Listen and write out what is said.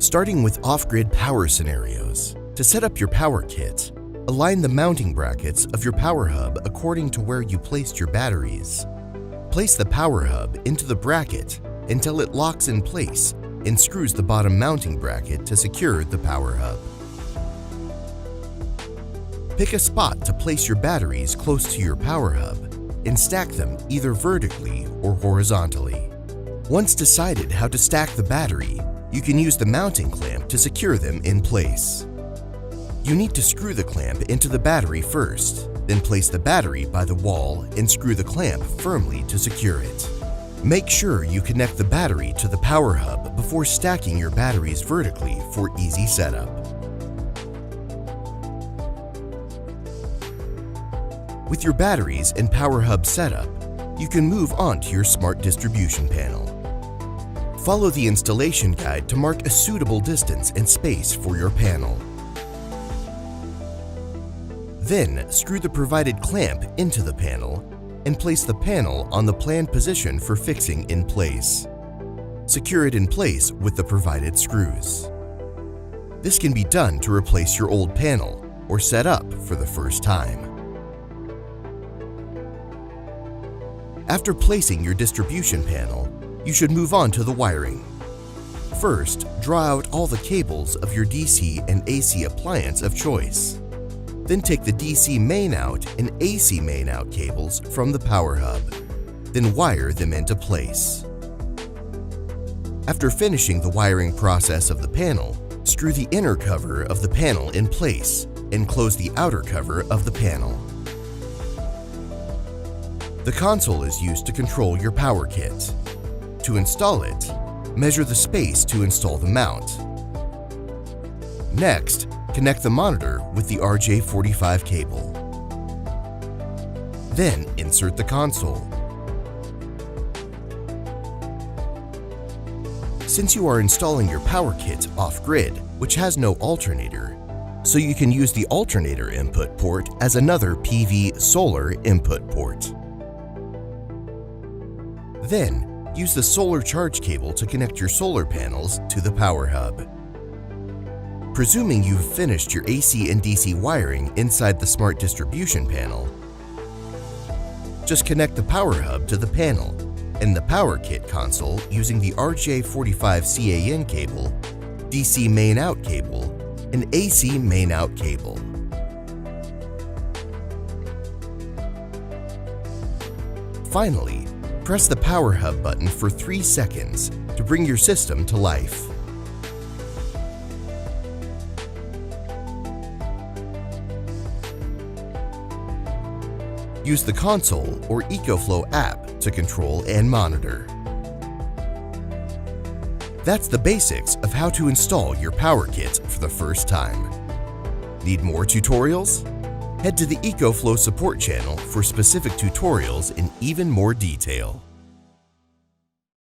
Starting with off-grid power scenarios, to set up your power kit, align the mounting brackets of your power hub according to where you placed your batteries. Place the power hub into the bracket until it locks in place and screws the bottom mounting bracket to secure the power hub. Pick a spot to place your batteries close to your power hub and stack them either vertically or horizontally. Once decided how to stack the battery, you can use the mounting clamp to secure them in place. You need to screw the clamp into the battery first, then place the battery by the wall and screw the clamp firmly to secure it. Make sure you connect the battery to the power hub before stacking your batteries vertically for easy setup. With your batteries and power hub setup, you can move on to your smart distribution panel. Follow the installation guide to mark a suitable distance and space for your panel. Then, screw the provided clamp into the panel and place the panel on the planned position for fixing in place. Secure it in place with the provided screws. This can be done to replace your old panel or set up for the first time. After placing your distribution panel, you should move on to the wiring. First, draw out all the cables of your DC and AC appliance of choice. Then take the DC main out and AC main out cables from the power hub. Then wire them into place. After finishing the wiring process of the panel, screw the inner cover of the panel in place and close the outer cover of the panel. The console is used to control your power kit. To install it, measure the space to install the mount. Next, connect the monitor with the RJ45 cable. Then insert the console. Since you are installing your power kit off-grid, which has no alternator, so you can use the alternator input port as another PV solar input port. Then, use the solar charge cable to connect your solar panels to the power hub. Presuming you've finished your AC and DC wiring inside the smart distribution panel, just connect the power hub to the panel and the power kit console using the RJ45 CAN cable, DC main out cable, and AC main out cable. Finally, press the power hub button for 3 seconds to bring your system to life. Use the console or EcoFlow app to control and monitor. That's the basics of how to install your power kit for the first time. Need more tutorials? Head to the EcoFlow support channel for specific tutorials in even more detail.